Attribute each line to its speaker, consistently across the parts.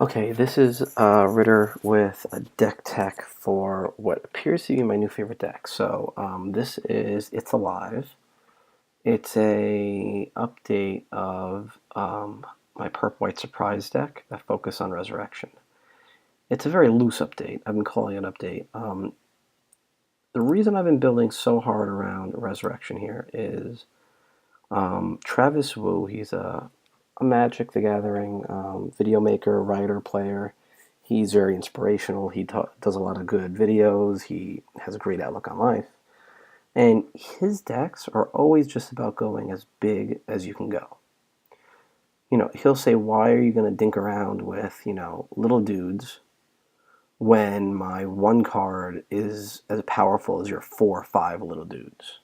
Speaker 1: Okay, this is Ritter with a deck tech for what appears to be my new favorite deck. This is It's Alive. It's a update of my Perp White Surprise deck that focus on Resurrection. It's a very loose update. I've been calling it an update. The reason I've been building so hard around Resurrection here is Travis Wu. He's a Magic the Gathering video maker, writer, player. He's very inspirational. He does a lot of good videos. He has a great outlook on life. And his decks are always just about going as big as you can go. You know, he'll say, why are you going to dink around with, little dudes when my one card is as powerful as your 4 or 5 little dudes?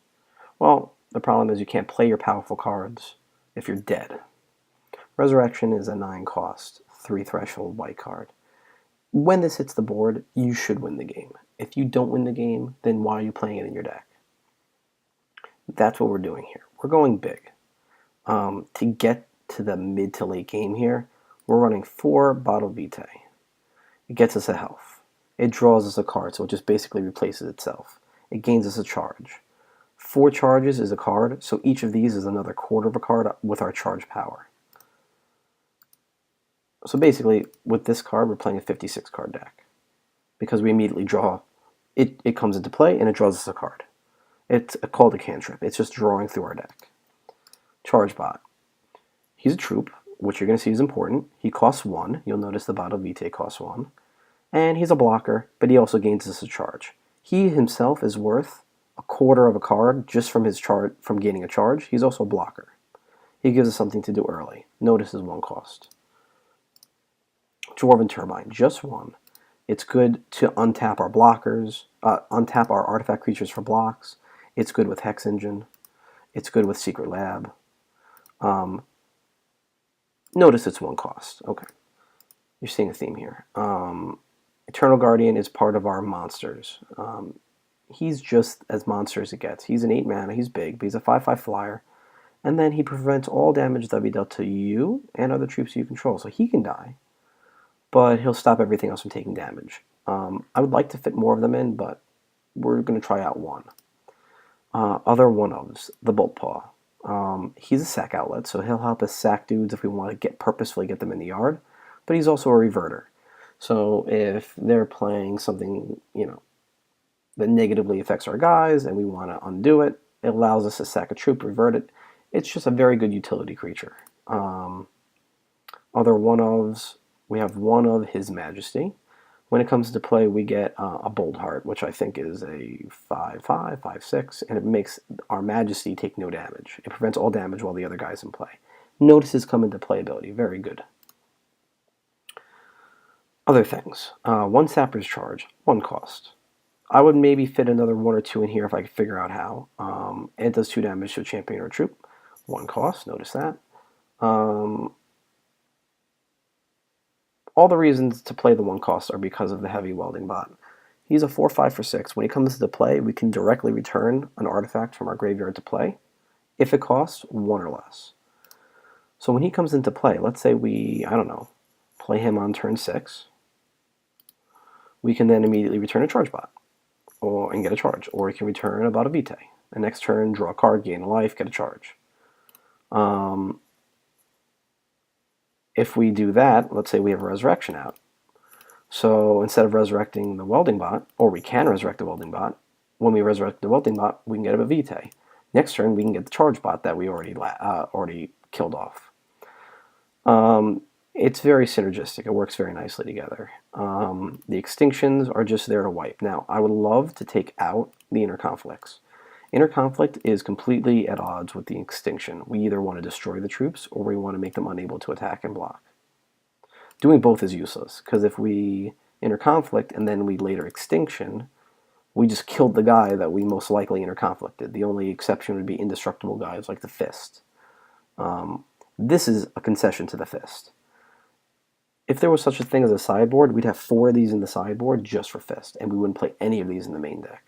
Speaker 1: Well, the problem is you can't play your powerful cards if you're dead. Resurrection is a 9 cost, 3 threshold white card. When this hits the board, you should win the game. If you don't win the game, then why are you playing it in your deck? That's what we're doing here. We're going big. To get to the mid to late game here, we're running 4 Bottle Vitae. It gets us a health. It draws us a card, so it just basically replaces itself. It gains us a charge. 4 charges is a card, so each of these is another quarter of a card with our charge power. So basically, with this card, we're playing a 56 card deck because we immediately draw. It comes into play and it draws us a card. It's called a cantrip. It's just drawing through our deck. Charge bot. He's a troop, which you're going to see is important. He costs 1. You'll notice the Bottle Vitae costs 1. And he's a blocker, but he also gains us a charge. He himself is worth a quarter of a card just from his from gaining a charge. He's also a blocker. He gives us something to do early. Notice his 1 cost. Dwarven Turbine, just 1. It's good to untap our blockers, untap our artifact creatures for blocks. It's good with Hex Engine. It's good with Secret Lab. Notice it's 1 cost. Okay. You're seeing a theme here. Eternal Guardian is part of our monsters. He's just as monster as it gets. He's an 8 mana. He's big, but he's a 5/5 flyer. And then he prevents all damage that will be dealt to you and other troops you control. So he can die, but he'll stop everything else from taking damage. I would like to fit more of them in, but we're going to try out 1. Other one-ofs, the Bolt Paw. He's a sack outlet, so he'll help us sack dudes if we want to purposefully get them in the yard, but he's also a reverter. So if they're playing something, that negatively affects our guys and we want to undo it, it allows us to sack a troop, revert it. It's just a very good utility creature. Other one-ofs, we have one of His Majesty. When it comes to play, we get a Bold Heart, which I think is a 5/5, 5/6, and it makes our Majesty take no damage. It prevents all damage while the other guy's in play. Notices come into playability. Very good. Other things. 1 Sapper's Charge, 1 cost. I would maybe fit another 1 or 2 in here if I could figure out how. It does 2 damage to a champion or a troop. 1 cost, notice that. All the reasons to play the 1 cost are because of the heavy welding bot. He's a 4/5 for 6. When he comes into play, we can directly return an artifact from our graveyard to play if it costs 1 or less. So when he comes into play, let's say we, play him on turn 6, we can then immediately return a charge bot and get a charge, or we can return a Bottle Vitae. The next turn, draw a card, gain a life, get a charge. If we do that, let's say we have a Resurrection out. So instead of resurrecting the welding bot, or we can resurrect the welding bot, when we resurrect the welding bot, we can get a Vitae. Next turn, we can get the charge bot that we already killed off. It's very synergistic. It works very nicely together. The extinctions are just there to wipe. Now, I would love to take out the Inner Conflicts. Inner Conflict is completely at odds with the extinction. We either want to destroy the troops or we want to make them unable to attack and block. Doing both is useless, because if we Inner Conflict and then we later extinction, we just killed the guy that we most likely Inner Conflicted. The only exception would be indestructible guys like the Fist. This is a concession to the Fist. If there was such a thing as a sideboard, we'd have 4 of these in the sideboard just for Fist, and we wouldn't play any of these in the main deck.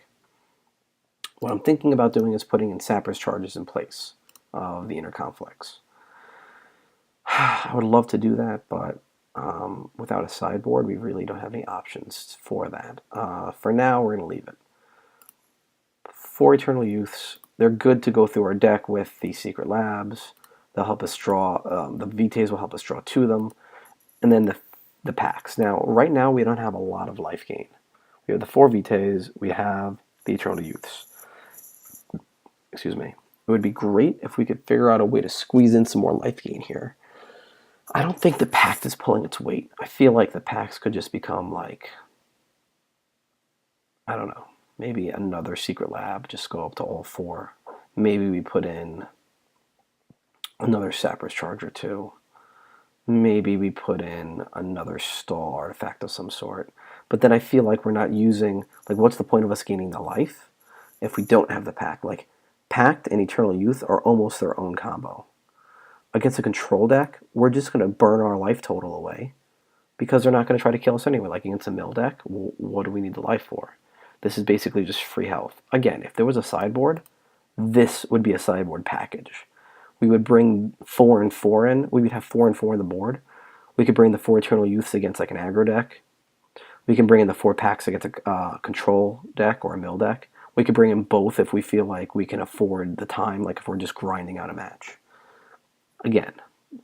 Speaker 1: What I'm thinking about doing is putting in Sapper's Charges in place of the Inner Conflicts. I would love to do that, but with without a sideboard, we really don't have any options for that. For now, we're going to leave it. 4 Eternal Youths, they're good to go through our deck with the Secret Labs. They'll help us draw, the Vitaes will help us draw 2 of them, and then the packs. Now, right now, we don't have a lot of life gain. We have the 4 Vitaes, we have the Eternal Youths. Excuse me. It would be great if we could figure out a way to squeeze in some more life gain here. I don't think the Pact is pulling its weight. I feel like the Pacts could just become like, I don't know, maybe another Secret Lab, just go up to all 4. Maybe we put in another Sapphire's Charge or 2. Maybe we put in another stall artifact of some sort. But then I feel like we're not using, like, what's the point of us gaining the life if we don't have the Pact? Like, Pact and Eternal Youth are almost their own combo. Against a control deck, we're just going to burn our life total away because they're not going to try to kill us anyway. Like against a mill deck, well, what do we need the life for? This is basically just free health. Again, if there was a sideboard, this would be a sideboard package. We would bring 4 and 4 in. We would have 4 and 4 on the board. We could bring the 4 Eternal Youths against like an aggro deck. We can bring in the 4 packs against a control deck or a mill deck. We could bring in both if we feel like we can afford the time, like if we're just grinding out a match. Again,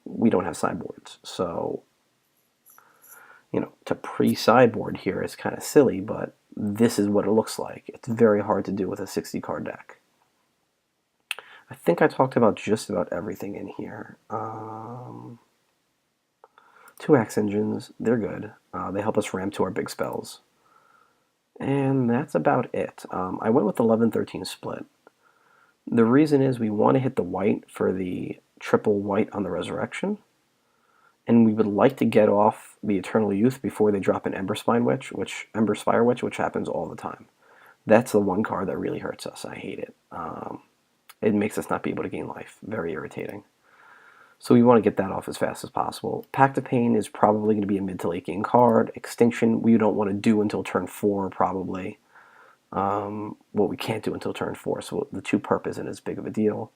Speaker 1: we don't have sideboards, so to pre-sideboard here is kind of silly, but this is what it looks like. It's very hard to do with a 60-card deck. I think I talked about just about everything in here. 2 Axe Engines, they're good. They help us ramp to our big spells. And that's about it. I went with 11-13 split. The reason is we want to hit the white for the triple white on the Resurrection, and we would like to get off the Eternal Youth before they drop an Emberspire Witch, which happens all the time. That's the one card that really hurts us. I hate it. It makes us not be able to gain life. Very irritating. So we want to get that off as fast as possible. Pact of Pain is probably going to be a mid to late game card. Extinction we don't want to do until turn 4 probably. What we can't do until turn 4, so the 2-perp isn't as big of a deal.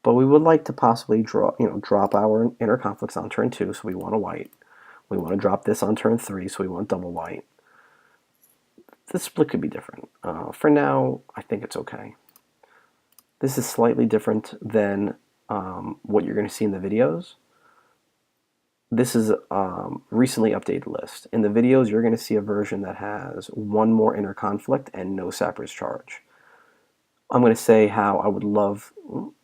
Speaker 1: But we would like to possibly drop our Inner Conflicts on turn 2, so we want a white. We want to drop this on turn 3, so we want double white. The split could be different. For now, I think it's okay. This is slightly different than what you're going to see in the videos. This is a recently updated list. In the videos, you're going to see a version that has 1 more Inner Conflict and no Sapphire's Charge. I'm going to say how I would love,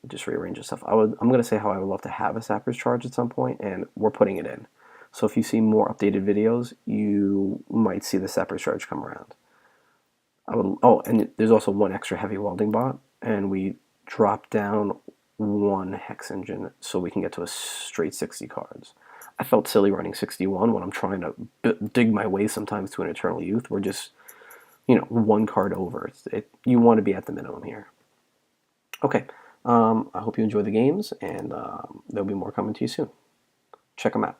Speaker 1: just rearrange this stuff. I'm going to say how I would love to have a Sapphire's Charge at some point, and we're putting it in. So if you see more updated videos, you might see the Sapphire's Charge come around. And there's also 1 extra heavy welding bot, and we drop down 1 Hex Engine so we can get to a straight 60 cards. I felt silly running 61 when I'm trying to dig my way sometimes to an Eternal Youth. We're just 1 card over. You want to be at the minimum here. Okay, I hope you enjoy the games, and there'll be more coming to you soon. Check them out.